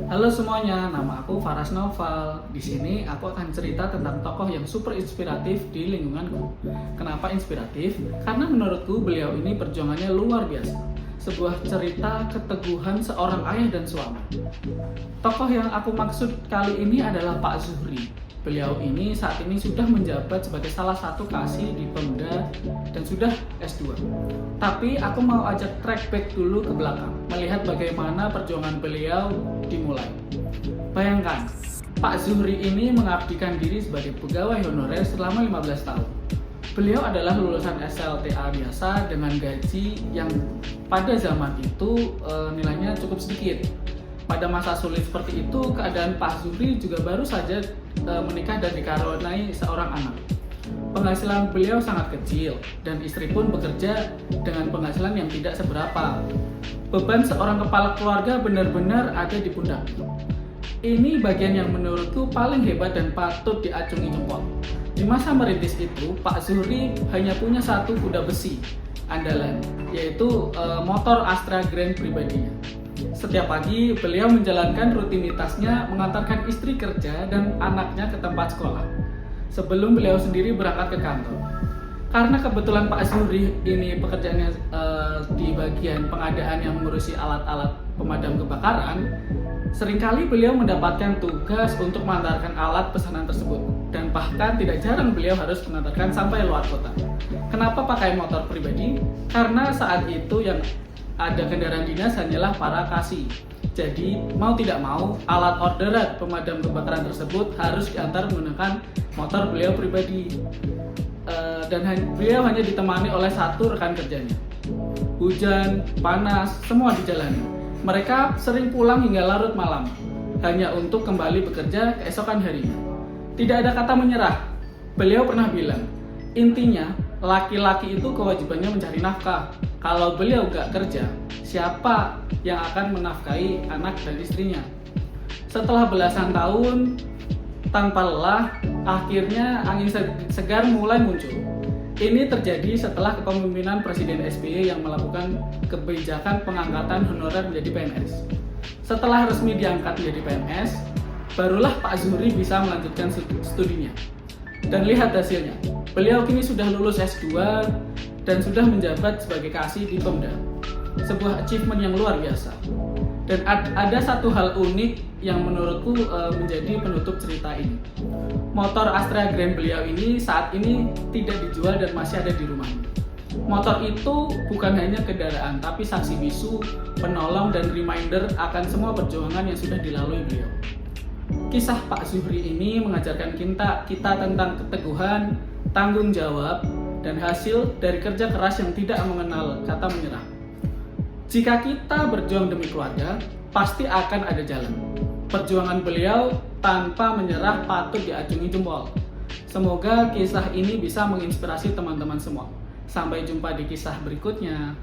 Halo semuanya, nama aku Faras Noval. Di sini aku akan cerita tentang tokoh yang super inspiratif di lingkunganku. Kenapa inspiratif? Karena menurutku beliau ini perjuangannya luar biasa. Sebuah cerita keteguhan seorang ayah dan suami. Tokoh yang aku maksud kali ini adalah Pak Zuhri. Beliau ini saat ini sudah menjabat sebagai salah satu kasih di Pemda dan sudah S2. Tapi aku mau ajak track back dulu ke belakang, melihat bagaimana perjuangan beliau dimulai. Bayangkan, Pak Zuhri ini mengabdikan diri sebagai pegawai honorer selama 15 tahun. Beliau adalah lulusan SLTA biasa dengan gaji yang pada zaman itu nilainya cukup sedikit. Pada masa sulit seperti itu, keadaan Pak Zuhri juga baru saja menikah dan dikaruniai seorang anak. Penghasilan beliau sangat kecil dan istri pun bekerja dengan penghasilan yang tidak seberapa. Beban seorang kepala keluarga benar-benar ada di pundak. Ini bagian yang menurutku paling hebat dan patut diacungi jempol. Di masa merintis itu, Pak Zuhri hanya punya satu kuda besi andalan, yaitu motor Astra Grand pribadinya. Setiap pagi, beliau menjalankan rutinitasnya mengantarkan istri kerja dan anaknya ke tempat sekolah sebelum beliau sendiri berangkat ke kantor. Karena kebetulan Pak Zuhri ini pekerjaannya di bagian pengadaan yang mengurusi alat-alat pemadam kebakaran, seringkali beliau mendapatkan tugas untuk mengantarkan alat pesanan tersebut, dan bahkan tidak jarang beliau harus mengantarkan sampai luar kota. Kenapa pakai motor pribadi? Karena saat itu yang ada kendaraan dinas hanyalah para kasih. Jadi mau tidak mau alat orderan pemadam kebakaran tersebut harus diantar menggunakan motor beliau pribadi. Dan beliau hanya ditemani oleh satu rekan kerjanya. Hujan, panas, semua dijalani. Mereka sering pulang hingga larut malam, hanya untuk kembali bekerja keesokan harinya. Tidak ada kata menyerah. Beliau pernah bilang, intinya laki-laki itu kewajibannya mencari nafkah. Kalau beliau gak kerja, siapa yang akan menafkahi anak dan istrinya? Setelah belasan tahun, tanpa lelah, akhirnya angin segar mulai muncul. Ini terjadi setelah kepemimpinan Presiden SBY yang melakukan kebijakan pengangkatan honorer menjadi PNS. Setelah resmi diangkat menjadi PNS, barulah Pak Zuhri bisa melanjutkan studinya. Dan lihat hasilnya, beliau kini sudah lulus S2 dan sudah menjabat sebagai kasih di Pemda. Sebuah achievement yang luar biasa. Dan ada satu hal unik yang menurutku menjadi penutup cerita ini. Motor Astra Grand beliau ini saat ini tidak dijual dan masih ada di rumahnya. Motor itu bukan hanya kendaraan, tapi saksi bisu, penolong, dan reminder akan semua perjuangan yang sudah dilalui beliau. Kisah Pak Zuhri ini mengajarkan kita tentang keteguhan, tanggung jawab, dan hasil dari kerja keras yang tidak mengenal kata menyerah. Jika kita berjuang demi keluarga, pasti akan ada jalan. Perjuangan beliau tanpa menyerah patut diacungi jempol. Semoga kisah ini bisa menginspirasi teman-teman semua. Sampai jumpa di kisah berikutnya.